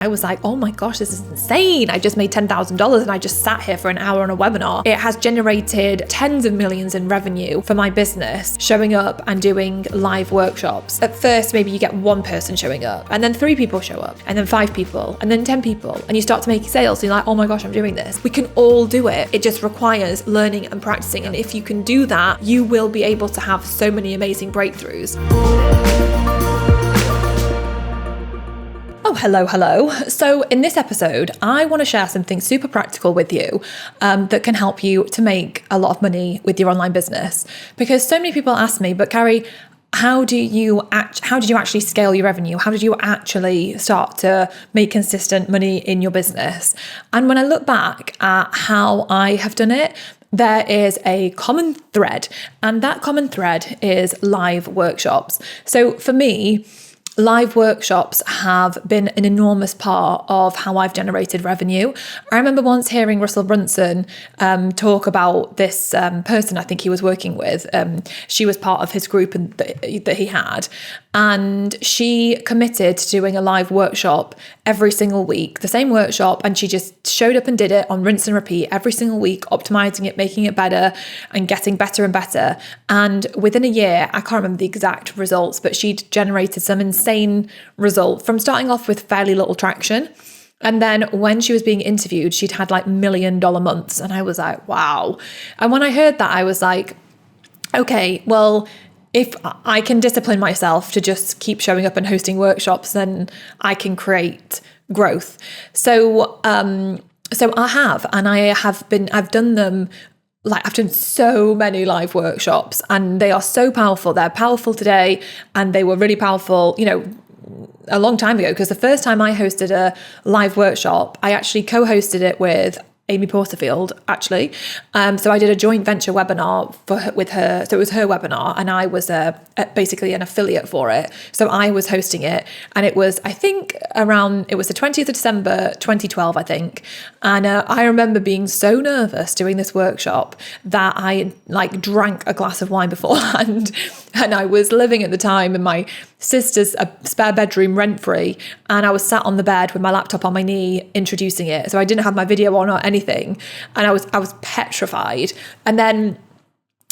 I was like, oh my gosh, this is insane. I just made $10,000 and I just sat here for an hour on a webinar. It has generated tens of millions in revenue for my business, showing up and doing live workshops. At first, maybe you get one person showing up, and then 3 people show up, and then 5 people, and then 10 people, and you start to make sales. So you're like, oh my gosh, I'm doing this. We can all do it. It just requires learning and practicing. And if you can do that, you will be able to have so many amazing breakthroughs. Oh, hello. So in this episode, I want to share something super practical with you that can help you to make a lot of money with your online business. Because so many people ask me, but Carrie, how did you actually scale your revenue? How did you actually start to make consistent money in your business? And when I look back at how I have done it, there is a common thread, and that common thread is live workshops. So for me, live workshops have been an enormous part of how I've generated revenue. I remember once hearing Russell Brunson talk about this person I think he was working with. She was part of his group that he had. And she committed to doing a live workshop every single week, the same workshop, and she just showed up and did it on rinse and repeat every single week, optimizing it, making it better and getting better and better. And within a year, I can't remember the exact results, but she'd generated some insane result from starting off with fairly little traction. And then when she was being interviewed, she'd had like $1 million months. And I was like, wow. And when I heard that, I was like, okay, well, if I can discipline myself to just keep showing up and hosting workshops, then I can create growth. So I have, and I've done them. Like, I've done so many live workshops, and they are so powerful. They're powerful today, and they were really powerful, a long time ago. Because the first time I hosted a live workshop, I actually co-hosted it with Amy Porterfield, actually. So I did a joint venture webinar with her. So it was her webinar, and I was basically an affiliate for it. So I was hosting it, and it was, I think, it was the 20th of December, 2012, I think. And I remember being so nervous doing this workshop that I drank a glass of wine beforehand. And I was living at the time in my sister's spare bedroom rent-free, and I was sat on the bed with my laptop on my knee introducing it. So I didn't have my video on or anything, and I was petrified. And then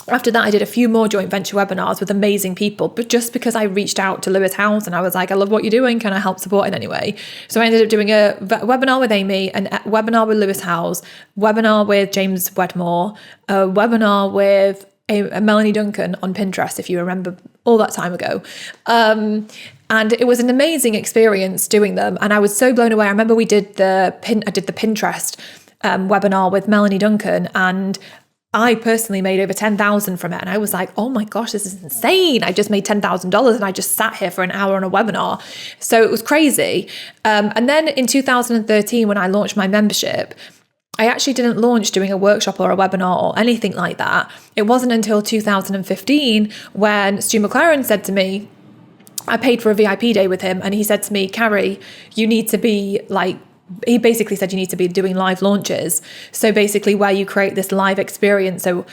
after that, I did a few more joint venture webinars with amazing people, but just because I reached out to Lewis Howes and I was like, I love what you're doing, can I help support in any way? So I ended up doing a webinar with Amy, a webinar with Lewis Howes, webinar with James Wedmore, a webinar with Melanie Duncan on Pinterest, if you remember all that time ago. And it was an amazing experience doing them. And I was so blown away. I remember I did the Pinterest webinar with Melanie Duncan, and I personally made over 10,000 from it. And I was like, oh my gosh, this is insane. I just made $10,000 and I just sat here for an hour on a webinar. So it was crazy. And then in 2013, when I launched my membership, I actually didn't launch doing a workshop or a webinar or anything like that. It wasn't until 2015 when Stu McLaren said to me, I paid for a VIP day with him, and he said to me, Carrie, you need to be he basically said you need to be doing live launches. So basically where you create this live experience. So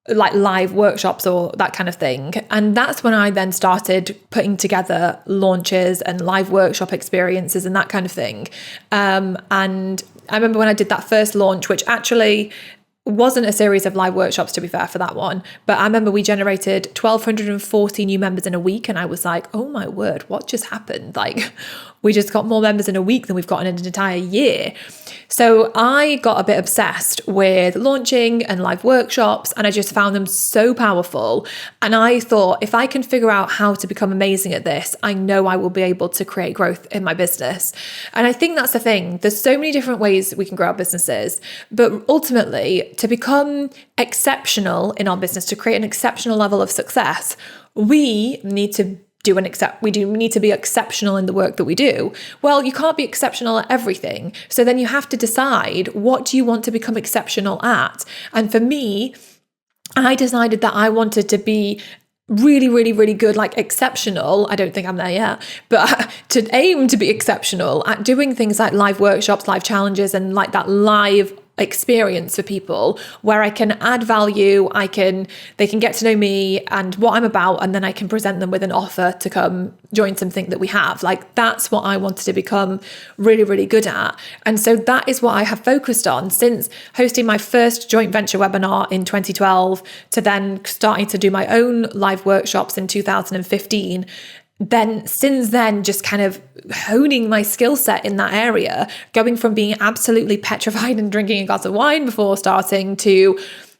live workshops or that kind of thing. And that's when I then started putting together launches and live workshop experiences and that kind of thing. And I remember when I did that first launch, which actually wasn't a series of live workshops, to be fair, for that one. But I remember we generated 1,240 new members in a week. And I was like, oh my word, what just happened? We just got more members in a week than we've got in an entire year. So I got a bit obsessed with launching and live workshops, and I just found them so powerful. And I thought, if I can figure out how to become amazing at this, I know I will be able to create growth in my business. And I think that's the thing. There's so many different ways we can grow our businesses, but ultimately, to become exceptional in our business, to create an exceptional level of success, we need to need to be exceptional in the work that we do. Well, you can't be exceptional at everything. So then you have to decide, what do you want to become exceptional at? And for me, I decided that I wanted to be really, really, really good, exceptional. I don't think I'm there yet, but to aim to be exceptional at doing things like live workshops, live challenges, and that live experience for people where I can add value, they can get to know me and what I'm about, and then I can present them with an offer to come join something that we have. Like, that's what I wanted to become really, really good at. And so that is what I have focused on since hosting my first joint venture webinar in 2012 to then starting to do my own live workshops in 2015. Then since then, just kind of honing my skill set in that area, going from being absolutely petrified and drinking a glass of wine before starting to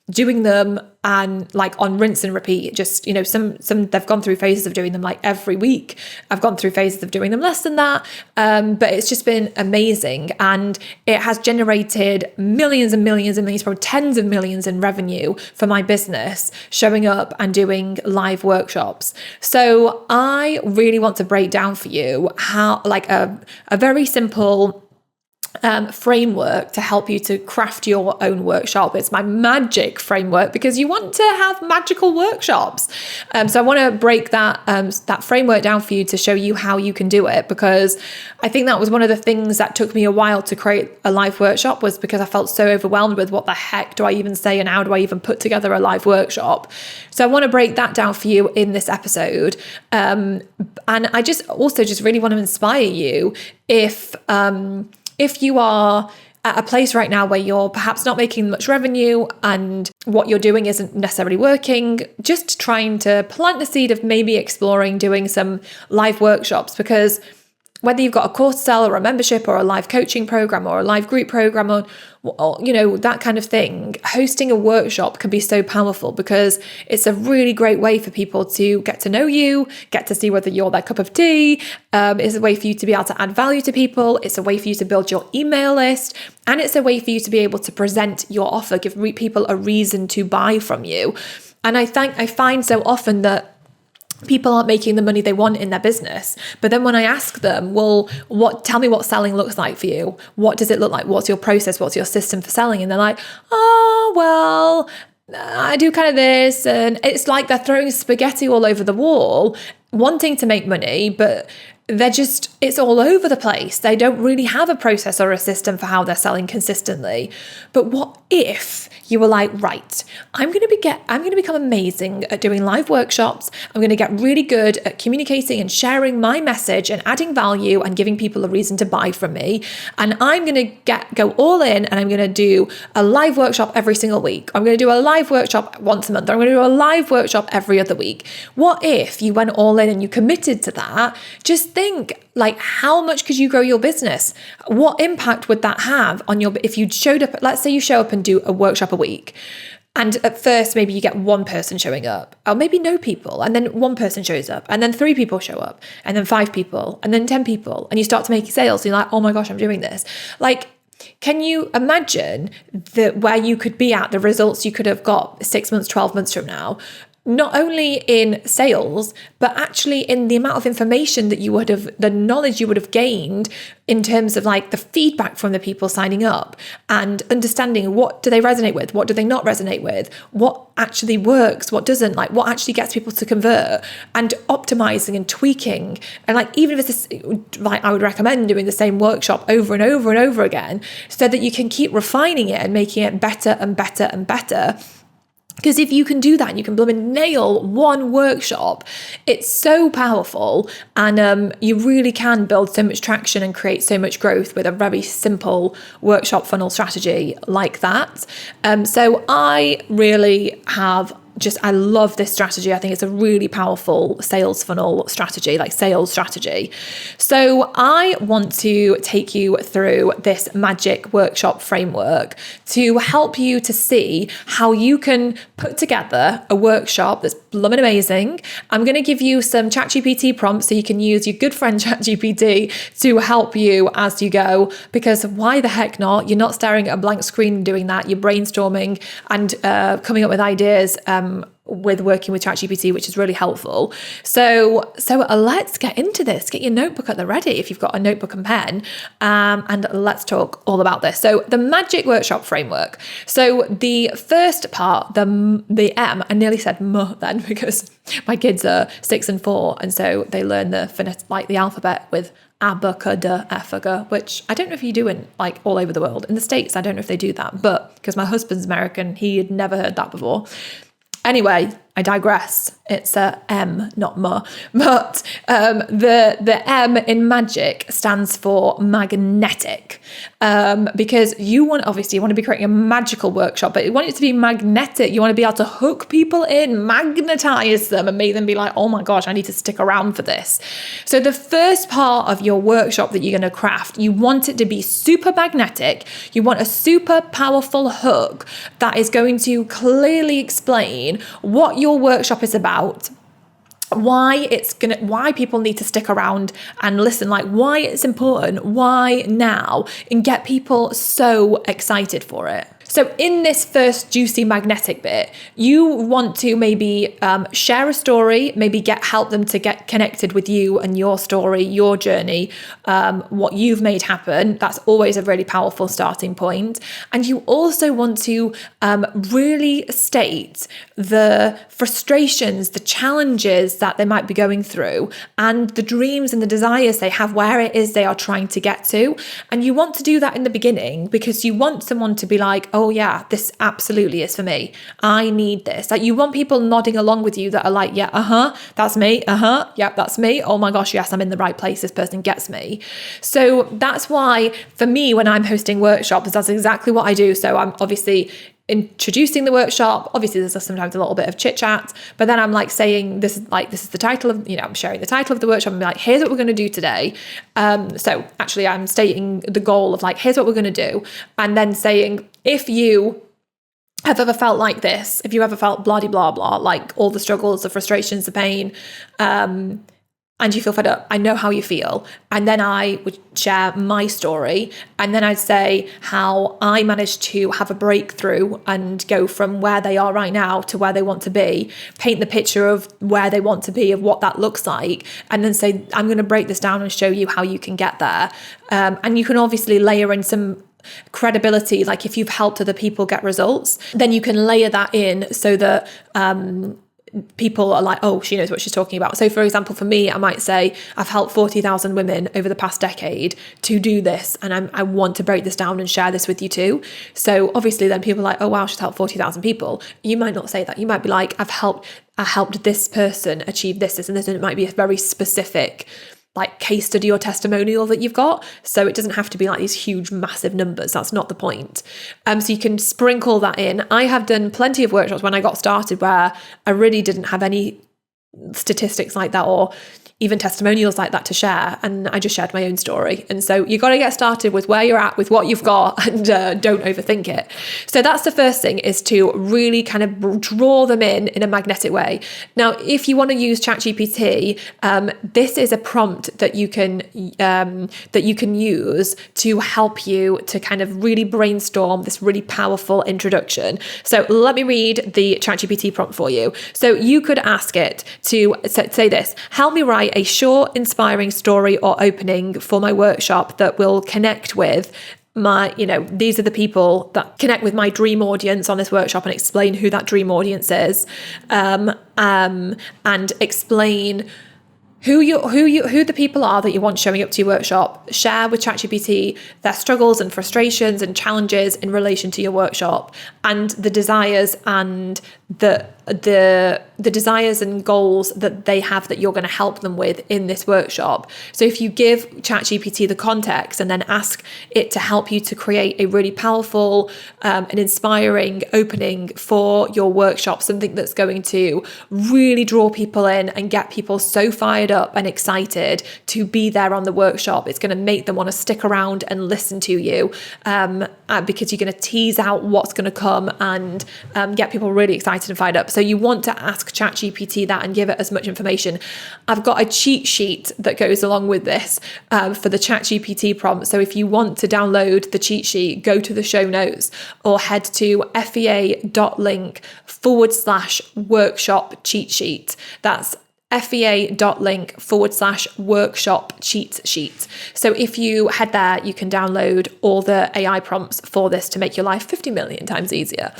doing them and like on rinse and repeat. Just, some they've gone through phases of doing them like every week. I've gone through phases of doing them less than that. But it's just been amazing. And it has generated millions and millions and millions, probably tens of millions in revenue for my business, showing up and doing live workshops. So I really want to break down for you how, like a very simple framework to help you to craft your own workshop. It's my magic framework because you want to have magical workshops. So I want to break that framework down for you to show you how you can do it, because I think that was one of the things that took me a while to create a live workshop, was because I felt so overwhelmed with what the heck do I even say and how do I even put together a live workshop. So I want to break that down for you in this episode. And I just really want to inspire you if you are at a place right now where you're perhaps not making much revenue and what you're doing isn't necessarily working, just trying to plant the seed of maybe exploring doing some live workshops. Because whether you've got a course to sell or a membership or a live coaching program or a live group program or that kind of thing, hosting a workshop can be so powerful because it's a really great way for people to get to know you, get to see whether you're their cup of tea. It's a way for you to be able to add value to people. It's a way for you to build your email list. And it's a way for you to be able to present your offer, give people a reason to buy from you. And I find so often that people aren't making the money they want in their business. But then when I ask them, well, tell me what selling looks like for you. What does it look like? What's your process? What's your system for selling? And they're like, oh, well, I do kind of this. And it's like they're throwing spaghetti all over the wall, wanting to make money, but it's all over the place. They don't really have a process or a system for how they're selling consistently. But what if you were like, right, I'm going to become amazing at doing live workshops. I'm going to get really good at communicating and sharing my message and adding value and giving people a reason to buy from me. And I'm going to go all in, and I'm going to do a live workshop every single week. I'm going to do a live workshop once a month. I'm going to do a live workshop every other week. What if you went all in and you committed to that? Just think, like, how much could you grow your business? What impact would that have on if you showed up, let's say you show up and do a workshop a week. And at first, maybe you get one person showing up, or maybe no people. And then one person shows up, and then 3 people show up, and then 5 people, and then 10 people. And you start to make sales. So you're like, oh my gosh, I'm doing this. Like, can you imagine where you could be at, the results you could have got 6 months, 12 months from now? Not only in sales, but actually in the amount of information that the knowledge you would have gained in terms of like the feedback from the people signing up, and understanding what do they resonate with, what do they not resonate with, what actually works, what doesn't, like what actually gets people to convert, and optimizing and tweaking. And like, even if it's like, I would recommend doing the same workshop over and over and over again, so that you can keep refining it and making it better and better and better. Because if you can do that, and you can blooming nail one workshop, it's so powerful, and you really can build so much traction and create so much growth with a very simple workshop funnel strategy like that. So I really I love this strategy. I think it's a really powerful sales funnel strategy, like sales strategy. So I want to take you through this magic workshop framework to help you to see how you can put together a workshop that's blooming amazing. I'm going to give you some ChatGPT prompts so you can use your good friend ChatGPT to help you as you go, because why the heck not? You're not staring at a blank screen doing that. You're brainstorming and coming up with ideas with working with ChatGPT, which is really helpful. So let's get into this. Get your notebook at the ready if you've got a notebook and pen, and let's talk all about this. So the magic workshop framework. So the first part, the M, I nearly said M then because my kids are 6 and 4, and so they learn the alphabet with abacadabra, which I don't know if you do in like all over the world. In the States, I don't know if they do that, but because my husband's American, he had never heard that before. Anyway, I digress. It's a M, not M. But the M in magic stands for magnetic, because you want to be creating a magical workshop, but you want it to be magnetic. You want to be able to hook people in, magnetize them, and make them be like, oh my gosh, I need to stick around for this. So the first part of your workshop that you're going to craft, you want it to be super magnetic. You want a super powerful hook that is going to clearly explain what your workshop is about, why people need to stick around and listen, like why it's important, why now, and get people so excited for it. So in this first juicy magnetic bit, you want to maybe share a story, maybe help them to get connected with you and your story, your journey, what you've made happen. That's always a really powerful starting point. And you also want to really state the frustrations, the challenges that they might be going through, and the dreams and the desires they have, where it is they are trying to get to. And you want to do that in the beginning because you want someone to be like, oh yeah, this absolutely is for me. I need this. Like you want people nodding along with you that are like, yeah, that's me. Yep, that's me. Oh my gosh, yes, I'm in the right place. This person gets me. So that's why for me, when I'm hosting workshops, that's exactly what I do. So I'm obviously introducing the workshop. Obviously there's sometimes a little bit of chit chat, but then I'm like saying, this is the title of, I'm sharing the title of the workshop and be like, here's what we're going to do today. So actually I'm stating the goal of like, here's what we're going to do. And then saying, if you have ever felt like this, if you ever felt blah, blah, blah, like all the struggles, the frustrations, the pain, and you feel fed up, I know how you feel. And then I would share my story. And then I'd say how I managed to have a breakthrough and go from where they are right now to where they want to be, paint the picture of where they want to be, of what that looks like. And then say, I'm going to break this down and show you how you can get there. And you can obviously layer in some credibility, like if you've helped other people get results, then you can layer that in so that people are like, oh, she knows what she's talking about. So for example, for me, I might say, I've helped 40,000 women over the past decade to do this. And I want to break this down and share this with you too. So obviously then people are like, oh, wow, she's helped 40,000 people. You might not say that. You might be like, I helped this person achieve this, and this, and it might be a very specific like case study or testimonial that you've got. So it doesn't have to be like these huge, massive numbers. That's not the point. So you can sprinkle that in. I have done plenty of workshops when I got started where I really didn't have any statistics like that or even testimonials like that to share. And I just shared my own story. And so you got to get started with where you're at, with what you've got, and don't overthink it. So that's the first thing, is to really kind of draw them in a magnetic way. Now, if you want to use ChatGPT, this is a prompt that you can use to help you to kind of really brainstorm this really powerful introduction. So let me read the ChatGPT prompt for you. So you could ask it to say this: help me write a short, inspiring story or opening for my workshop that will connect with my, these are the people that connect with my dream audience on this workshop, and explain who that dream audience is, and explain who the people are that you want showing up to your workshop. Share with ChatGPT their struggles and frustrations and challenges in relation to your workshop, and the desires and the desires and goals that they have that you're going to help them with in this workshop. So if you give ChatGPT the context and then ask it to help you to create a really powerful and inspiring opening for your workshop, something that's going to really draw people in and get people so fired up and excited to be there on the workshop, it's going to make them want to stick around and listen to you, because you're going to tease out what's going to come and get people really excited and fired up. So you want to ask ChatGPT that and give it as much information. I've got a cheat sheet that goes along with this for the ChatGPT prompt. So if you want to download the cheat sheet, go to the show notes or head to fea.link/workshop cheat sheet. That's fea.link/workshop cheat sheet. So if you head there, you can download all the AI prompts for this to make your life 50 million times easier.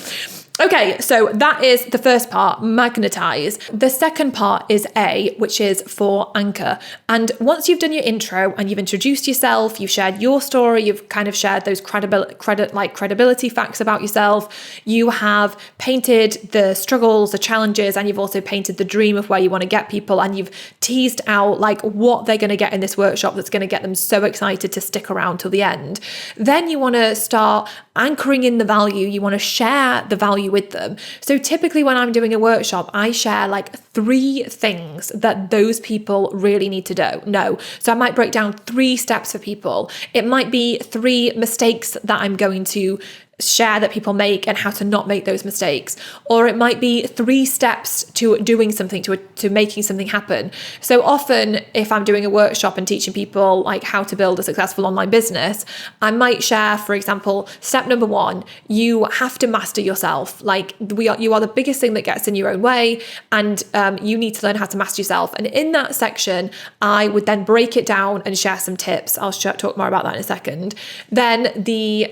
Okay, so that is the first part, magnetize. The second part is A, which is for anchor. And once you've done your intro and you've introduced yourself, you've shared your story, you've kind of shared those credibility facts about yourself, you have painted the struggles, the challenges, and you've also painted the dream of where you want to get people, and you've teased out like what they're going to get in this workshop that's going to get them so excited to stick around till the end. Then you want to start anchoring in the value. You want to share the value with them. So typically when I'm doing a workshop, I share like 3 things that those people really need to know. So I might break down 3 steps for people. It might be 3 mistakes that I'm going to share that people make and how to not make those mistakes. Or it might be 3 steps to doing something, to making something happen. So often if I'm doing a workshop and teaching people like how to build a successful online business, I might share, for example, step number 1, you have to master yourself. Like you are the biggest thing that gets in your own way, and you need to learn how to master yourself. And in that section, I would then break it down and share some tips. I'll talk more about that in a second. Then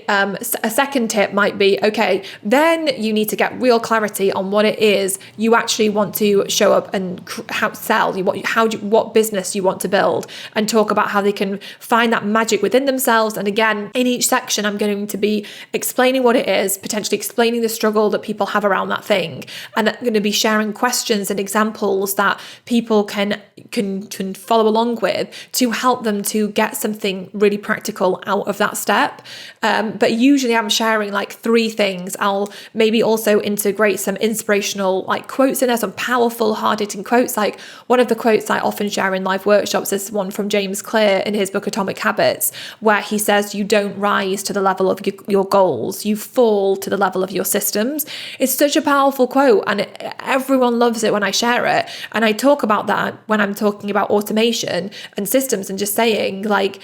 a second tip might be, okay, then you need to get real clarity on what it is you actually want to show up and how sell, what business you want to build, and talk about how they can find that magic within themselves. And again, in each section, I'm going to be explaining what it is, potentially explaining the struggle that people have around that thing, and I'm going to be sharing questions and examples that people can follow along with to help them to get something really practical out of that step. But usually I'm sharing like 3 things. I'll maybe also integrate some inspirational like quotes in there, some powerful, hard-hitting quotes. Like one of the quotes I often share in live workshops is one from James Clear in his book Atomic Habits, where he says, you don't rise to the level of your goals, you fall to the level of your systems. It's such a powerful quote, and everyone loves it when I share it. And I talk about that when I'm talking about automation and systems, and just saying like,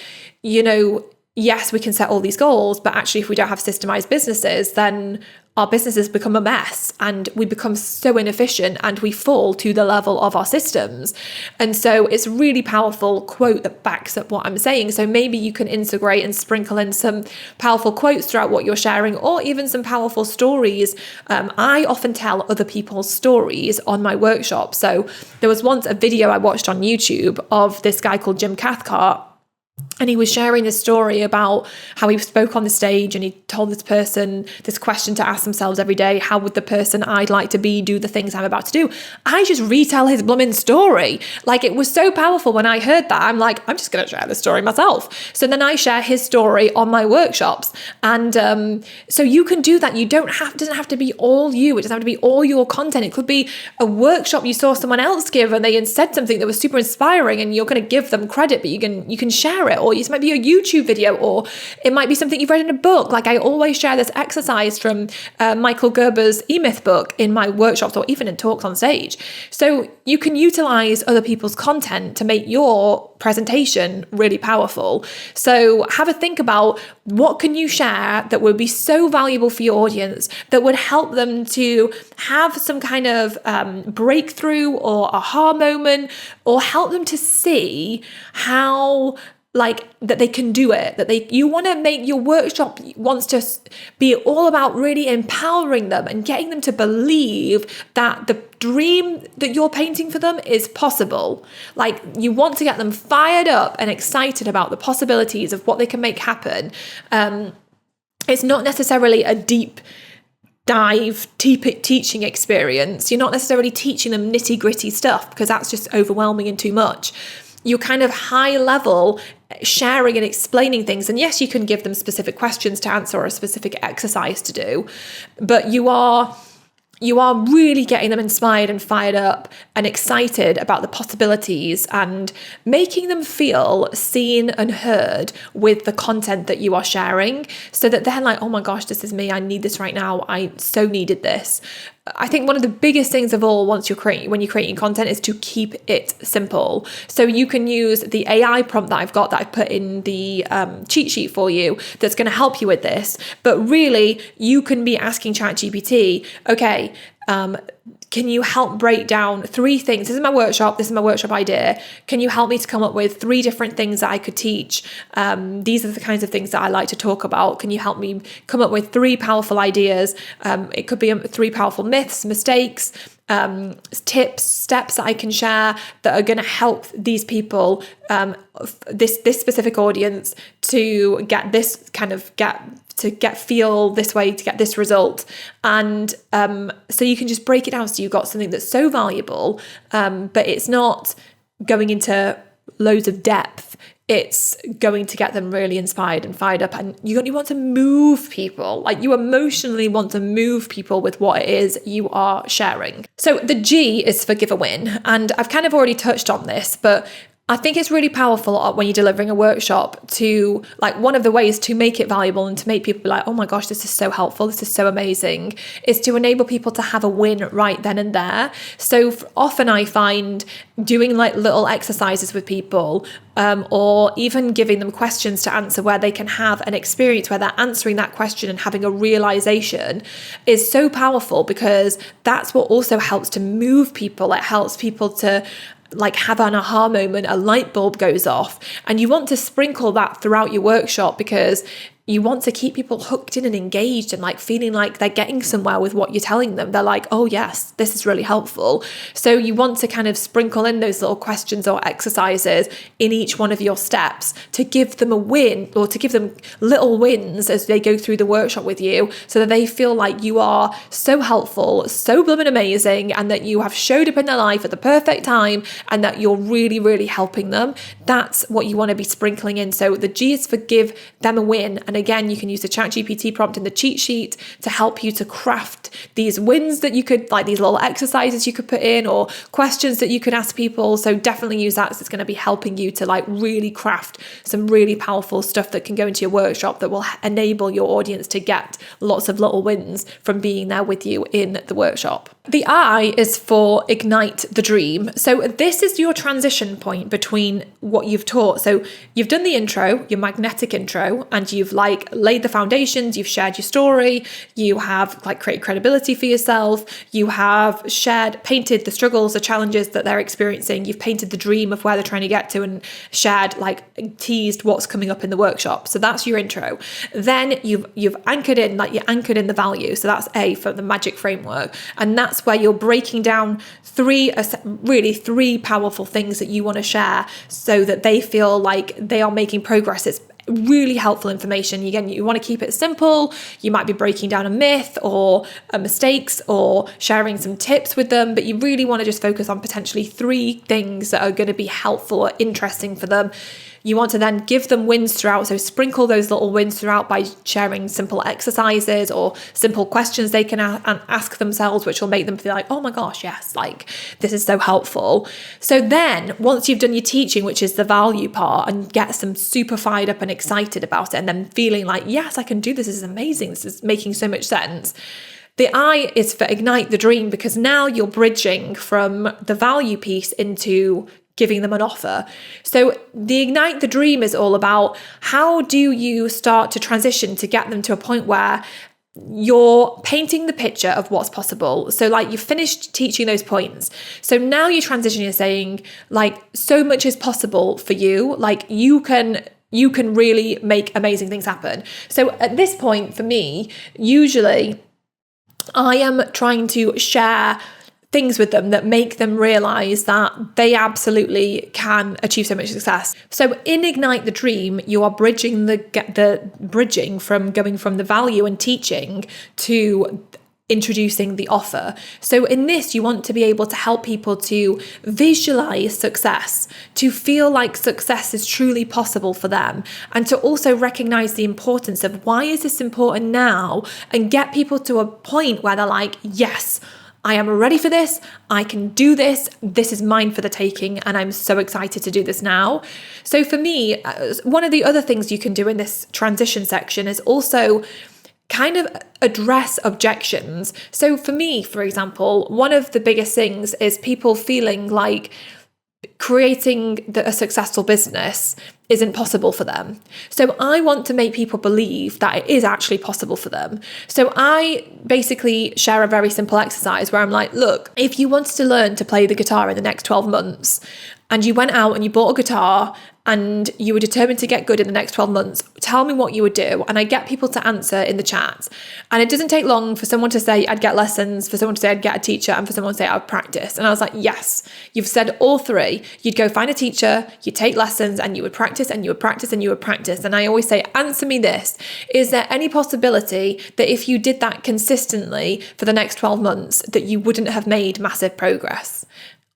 yes, we can set all these goals, but actually if we don't have systemized businesses, then our businesses become a mess and we become so inefficient and we fall to the level of our systems. And so it's a really powerful quote that backs up what I'm saying. So maybe you can integrate and sprinkle in some powerful quotes throughout what you're sharing, or even some powerful stories. I often tell other people's stories on my workshop. So there was once a video I watched on YouTube of this guy called Jim Cathcart. And he was sharing this story about how he spoke on the stage, and he told this person this question to ask themselves every day: how would the person I'd like to be do the things I'm about to do? I just retell his blooming story. Like, it was so powerful when I heard that. I'm like, I'm just going to share the story myself. So then I share his story on my workshops. And so you can do that. It doesn't have to be all you. It doesn't have to be all your content. It could be a workshop you saw someone else give and they said something that was super inspiring, and you're going to give them credit, but you can share it. Or it might be a YouTube video, or it might be something you've read in a book. Like, I always share this exercise from Michael Gerber's E-Myth book in my workshops, or even in talks on stage. So you can utilize other people's content to make your presentation really powerful. So have a think about what can you share that would be so valuable for your audience, that would help them to have some kind of breakthrough or aha moment, or help them to see how that they can do it, you want to make your workshop wants to be all about really empowering them and getting them to believe that the dream that you're painting for them is possible. Like, you want to get them fired up and excited about the possibilities of what they can make happen. It's not necessarily a deep dive teaching experience. You're not necessarily teaching them nitty-gritty stuff, because that's just overwhelming and too much. You're kind of high level sharing and explaining things. And yes, you can give them specific questions to answer or a specific exercise to do, but you are really getting them inspired and fired up and excited about the possibilities, and making them feel seen and heard with the content that you are sharing, so that they're like, oh my gosh, this is me. I need this right now. I so needed this. I think one of the biggest things of all when you're creating content is to keep it simple. So you can use the AI prompt that I've put in the cheat sheet for you that's going to help you with this. But really, you can be asking ChatGPT, okay, Can you help break down 3 things? This is my workshop idea. Can you help me to come up with 3 different things that I could teach? These are the kinds of things that I like to talk about. Can you help me come up with 3 powerful ideas? It could be 3 powerful myths, mistakes, tips, steps that I can share that are going to help these people, this specific audience, to get this feel this way, to get this result. And so you can just break it down so you've got something that's so valuable, but it's not going into loads of depth. It's going to get them really inspired and fired up. And you want to move people, like you emotionally want to move people with what it is you are sharing. So the G is for give a win. And I've kind of already touched on this, but I think it's really powerful when you're delivering a workshop to, like, one of the ways to make it valuable and to make people be like, oh my gosh, this is so helpful, this is so amazing, is to enable people to have a win right then and there. So often I find doing like little exercises with people, or even giving them questions to answer where they can have an experience where they're answering that question and having a realization, is so powerful, because that's what also helps to move people. It helps people to like have an aha moment, a light bulb goes off, and you want to sprinkle that throughout your workshop because you want to keep people hooked in and engaged and like feeling like they're getting somewhere with what you're telling them. They're like, oh yes, this is really helpful. So you want to kind of sprinkle in those little questions or exercises in each one of your steps to give them a win, or to give them little wins as they go through the workshop with you, so that they feel like you are so helpful, so blooming amazing, and that you have showed up in their life at the perfect time, and that you're really, really helping them. That's what you want to be sprinkling in. So the G is for give them a win. And again, you can use the ChatGPT prompt in the cheat sheet to help you to craft these wins that you could, like these little exercises you could put in, or questions that you could ask people. So definitely use that, because it's going to be helping you to like really craft some really powerful stuff that can go into your workshop that will enable your audience to get lots of little wins from being there with you in the workshop. The I is for ignite the dream. So this is your transition point between what you've taught. So you've done the intro, your magnetic intro, and you've like laid the foundations, you've shared your story, you have like created credibility for yourself, you have painted the struggles, the challenges that they're experiencing, you've painted the dream of where they're trying to get to, and teased what's coming up in the workshop. So that's your intro. Then you've anchored in, you're anchored in the value. So that's A for the magic framework. And that's where you're breaking down 3 powerful things that you want to share, so that they feel like they are making progress. It's really helpful information. Again, you want to keep it simple. You might be breaking down a myth or mistakes, or sharing some tips with them, but you really want to just focus on potentially 3 things that are going to be helpful or interesting for them. You want to then give them wins throughout. So sprinkle those little wins throughout by sharing simple exercises or simple questions they can ask themselves, which will make them feel like, oh my gosh, yes, like this is so helpful. So then once you've done your teaching, which is the value part, and get them super fired up and excited about it, and then feeling like, yes, I can do this. This is amazing. This is making so much sense. The I is for ignite the dream, because now you're bridging from the value piece into giving them an offer. So the ignite the dream is all about, how do you start to transition to get them to a point where you're painting the picture of what's possible. So like you've finished teaching those points. So now you transition, you're saying like, so much is possible for you. Like you can really make amazing things happen. So at this point for me, usually I am trying to share things with them that make them realize that they absolutely can achieve so much success. So in Ignite the Dream, you are bridging bridging from going from the value and teaching to introducing the offer. So in this, you want to be able to help people to visualize success, to feel like success is truly possible for them, and to also recognize the importance of why is this important now, and get people to a point where they're like, yes, I am ready for this. I can do this. This is mine for the taking. And I'm so excited to do this now. So for me, one of the other things you can do in this transition section is also kind of address objections. So for me, for example, one of the biggest things is people feeling like creating a successful business isn't possible for them. So I want to make people believe that it is actually possible for them. So I basically share a very simple exercise where I'm like, look, if you wanted to learn to play the guitar in the next 12 months, and you went out and you bought a guitar and you were determined to get good in the next 12 months, tell me what you would do. And I get people to answer in the chat. And it doesn't take long for someone to say, I'd get lessons, for someone to say, I'd get a teacher, and for someone to say, I'd practice. And I was like, yes, you've said all three. You'd go find a teacher, you'd take lessons, and you would practice, and you would practice, and you would practice. And I always say, answer me this. Is there any possibility that if you did that consistently for the next 12 months, that you wouldn't have made massive progress?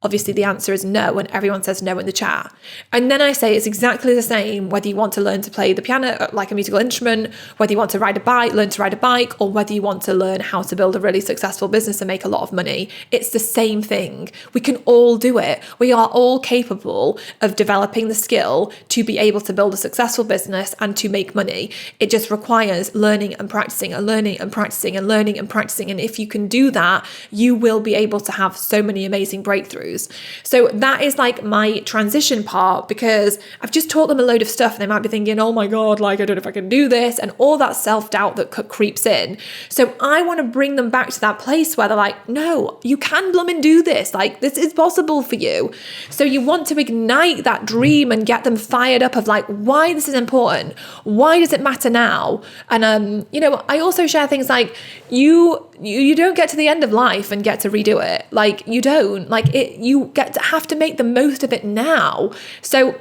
Obviously, the answer is no, and everyone says no in the chat. And then I say it's exactly the same whether you want to learn to play the piano, like a musical instrument, whether you want to learn to ride a bike, or whether you want to learn how to build a really successful business and make a lot of money. It's the same thing. We can all do it. We are all capable of developing the skill to be able to build a successful business and to make money. It just requires learning and practicing and learning and practicing and learning and practicing. And if you can do that, you will be able to have so many amazing breakthroughs. So that is like my transition part, because I've just taught them a load of stuff and they might be thinking, oh my God, like, I don't know if I can do this, and all that self-doubt that creeps in. So I want to bring them back to that place where they're like, no, you can blooming do this. Like, this is possible for you. So you want to ignite that dream and get them fired up of like, why this is important. Why does it matter now? And, I also share things like you don't get to the end of life and get to redo it. Like, you don't. Like, you have to make the most of it now. So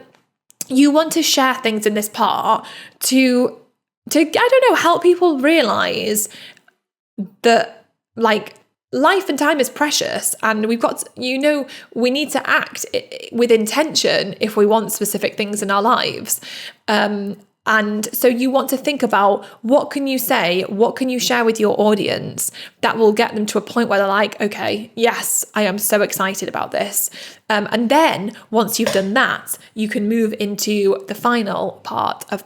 you want to share things in this part to I don't know, help people realize that, like, life and time is precious, and we've got, we need to act with intention if we want specific things in our lives. And so you want to think about, what can you say, what can you share with your audience that will get them to a point where they're like, okay, yes, I am so excited about this. And then once you've done that, you can move into the final part of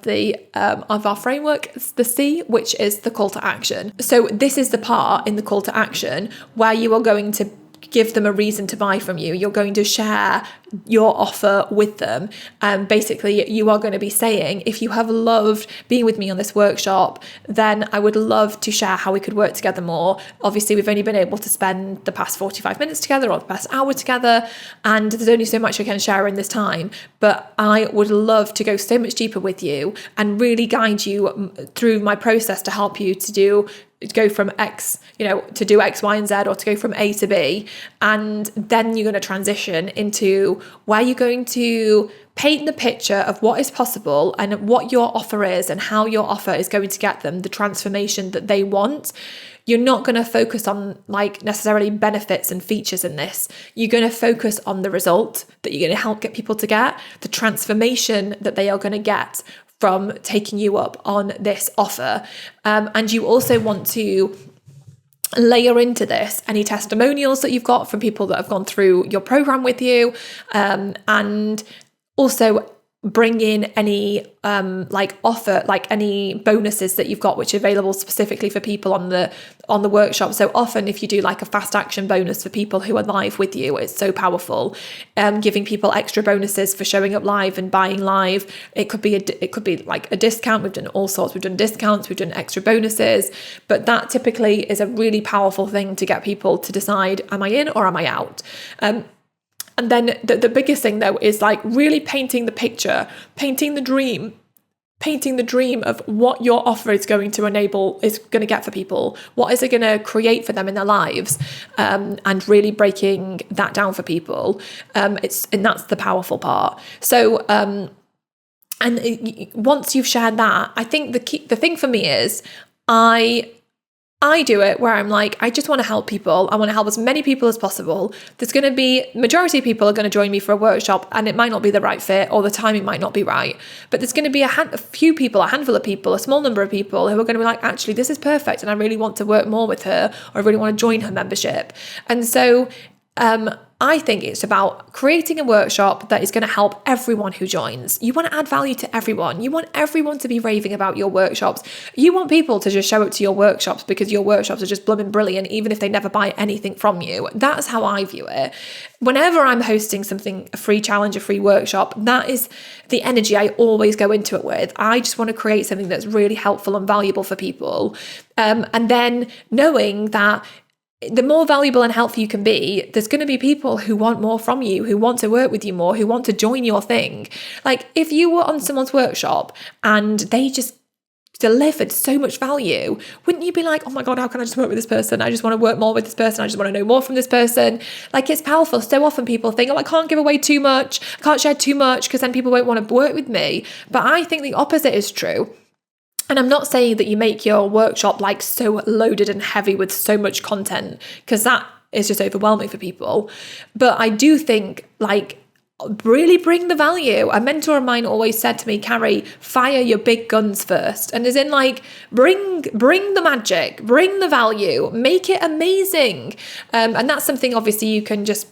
of our framework, the C, which is the call to action. So this is the part in the call to action where you are going to give them a reason to buy from you. You're going to share your offer with them. Basically, you are going to be saying, if you have loved being with me on this workshop, then I would love to share how we could work together more. Obviously, we've only been able to spend the past 45 minutes together or the past hour together, and there's only so much I can share in this time. But I would love to go so much deeper with you and really guide you through my process to help you to go from X, to do X, Y, and Z, or to go from A to B. And then you're going to transition into where you're going to paint the picture of what is possible and what your offer is and how your offer is going to get them the transformation that they want. You're not going to focus on like necessarily benefits and features in this. You're going to focus on the result that you're going to help get people to get, the transformation that they are going to get from taking you up on this offer. And you also want to layer into this any testimonials that you've got from people that have gone through your program with you, and also bring in any any bonuses that you've got which are available specifically for people on the workshop. So often if you do like a fast action bonus for people who are live with you, it's so powerful. Giving people extra bonuses for showing up live and buying live. It could be like a discount. We've done all sorts. We've done discounts, we've done extra bonuses, but that typically is a really powerful thing to get people to decide, am I in or am I out? And then the biggest thing though is like really painting the picture, painting the dream of what your offer is going to is going to get for people. What is it going to create for them in their lives? And really breaking that down for people. And that's the powerful part. So, once you've shared that, I think the thing for me is I do it where I'm like, I just want to help people. I want to help as many people as possible. There's going to be, majority of people are going to join me for a workshop and it might not be the right fit, or the timing might not be right. But there's going to be a handful of people, a small number of people who are going to be like, actually, this is perfect and I really want to work more with her, or I really want to join her membership. And so I think it's about creating a workshop that is going to help everyone who joins. You want to add value to everyone. You want everyone to be raving about your workshops. You want people to just show up to your workshops because your workshops are just blooming brilliant, even if they never buy anything from you. That's how I view it. Whenever I'm hosting something, a free challenge, a free workshop, that is the energy I always go into it with. I just want to create something that's really helpful and valuable for people. And then knowing that the more valuable and helpful you can be, there's going to be people who want more from you, who want to work with you more, who want to join your thing. Like if you were on someone's workshop and they just delivered so much value, wouldn't you be like, oh my God, how can I just work with this person? I just want to work more with this person. I just want to know more from this person. Like it's powerful. So often people think, oh, I can't give away too much. I can't share too much because then people won't want to work with me. But I think the opposite is true. And I'm not saying that you make your workshop like so loaded and heavy with so much content, because that is just overwhelming for people. But I do think like really bring the value. A mentor of mine always said to me, Carrie, fire your big guns first. And as in like, bring the magic, bring the value, make it amazing. And that's something obviously you can just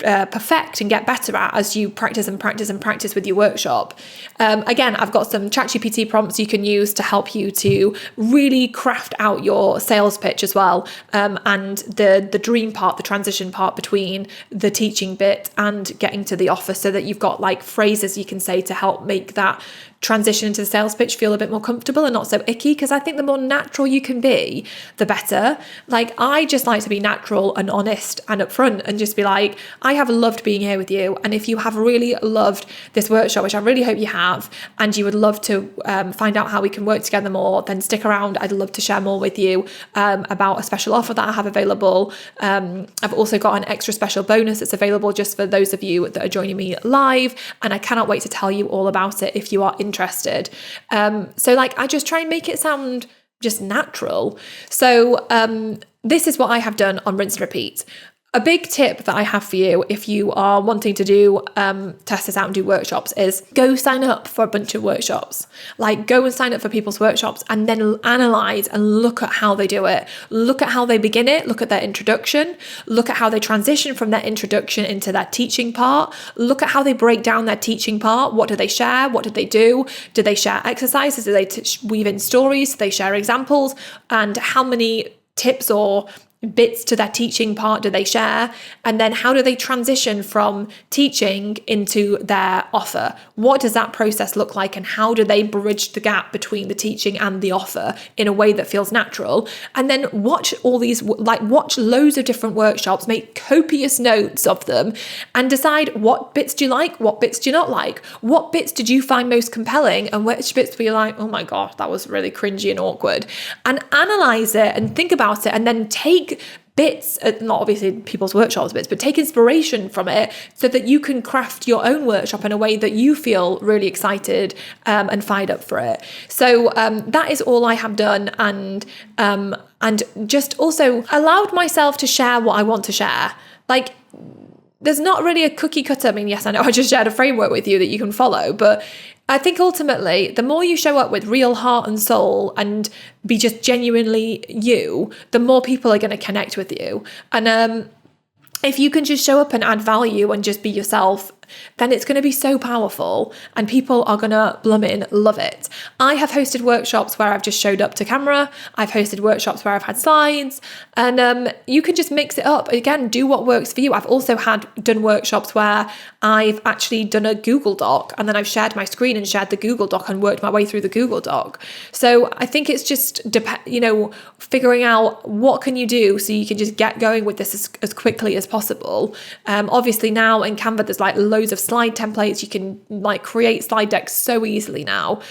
perfect and get better at as you practice and practice and practice with your workshop. Again, I've got some ChatGPT prompts you can use to help you to really craft out your sales pitch as well. And the dream part, the transition part between the teaching bit and getting to the offer, so that you've got like phrases you can say to help make that transition into the sales pitch feel a bit more comfortable and not so icky. Because I think the more natural you can be, the better. Like I just like to be natural and honest and upfront and just be like, I have loved being here with you. And if you have really loved this workshop, which I really hope you have, and you would love to find out how we can work together more, then stick around. I'd love to share more with you about a special offer that I have available. I've also got an extra special bonus that's available just for those of you that are joining me live. And I cannot wait to tell you all about it if you are interested. So like I just try and make it sound just natural. So this is what I have done on Rinse and Repeat. A big tip that I have for you if you are wanting to do test this out and do workshops is go sign up for a bunch of workshops. Like go and sign up for people's workshops and then analyze and look at how they do it. Look at how they begin it. Look at their introduction. Look at how they transition from their introduction into their teaching part. Look at how they break down their teaching part. What do they share? What did they do? Do they share exercises? Do they weave in stories? Do they share examples? And how many tips or bits to their teaching part do they share? And then how do they transition from teaching into their offer? What does that process look like? And how do they bridge the gap between the teaching and the offer in a way that feels natural? And then watch all these, like watch loads of different workshops, make copious notes of them and decide what bits do you like? What bits do you not like? What bits did you find most compelling? And which bits were you like, oh my gosh, that was really cringy and awkward? And analyze it and think about it and then take bits, not obviously people's workshops bits, but take inspiration from it so that you can craft your own workshop in a way that you feel really excited and fired up for it. So that is all I have done, and just also allowed myself to share what I want to share. Like there's not really a cookie cutter. I mean, yes, I know I just shared a framework with you that you can follow, but I think ultimately, the more you show up with real heart and soul and be just genuinely you, the more people are going to connect with you. And if you can just show up and add value and just be yourself, then it's going to be so powerful and people are going to bloomin' love it. I have hosted workshops where I've just showed up to camera. I've hosted workshops where I've had slides, and you can just mix it up. Again, do what works for you. I've also done workshops where I've actually done a Google Doc and then I've shared my screen and shared the Google Doc and worked my way through the Google Doc. So I think it's just, figuring out what can you do so you can just get going with this as quickly as possible. Obviously now in Canva, there's like loads of slide templates. You can like create slide decks so easily now.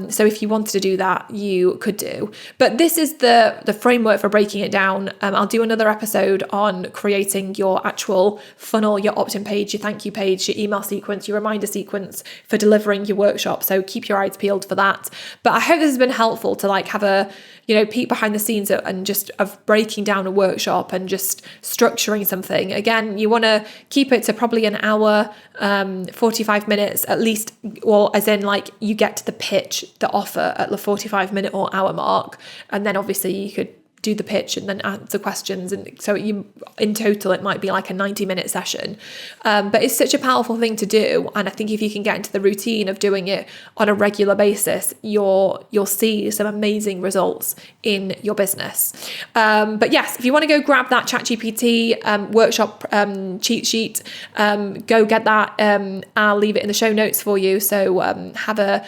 So if you wanted to do that, you could do. But this is the framework for breaking it down. I'll do another episode on creating your actual funnel, your opt-in page, your thank you page, your email sequence, your reminder sequence for delivering your workshop. So keep your eyes peeled for that. But I hope this has been helpful to like have a peek behind the scenes and just of breaking down a workshop and just structuring something. Again, you want to keep it to probably an hour, 45 minutes at least, or as in like you get to the pitch, the offer at the 45-minute or hour mark. And then obviously you could do the pitch and then answer questions. And so in total, it might be like a 90-minute session. But it's such a powerful thing to do. And I think if you can get into the routine of doing it on a regular basis, you'll see some amazing results in your business. But yes, if you want to go grab that ChatGPT workshop cheat sheet, go get that. I'll leave it in the show notes for you. So have a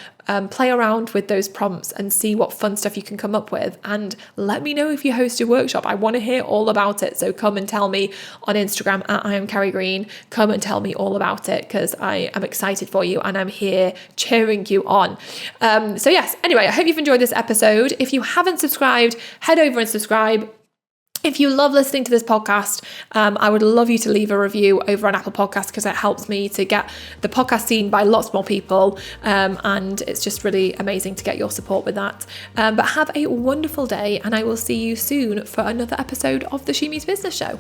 play around with those prompts and see what fun stuff you can come up with, and let me know if you host a workshop. I want to hear all about it, so come and tell me on Instagram at I am Carrie Green. Come and tell me all about it, because I am excited for you and I'm here cheering you on. So yes, anyway, I hope you've enjoyed this episode. If you haven't subscribed, head over and subscribe. If you love listening to this podcast, I would love you to leave a review over on Apple Podcasts, because it helps me to get the podcast seen by lots more people. And it's just really amazing to get your support with that. But have a wonderful day, and I will see you soon for another episode of the She Means Business Show.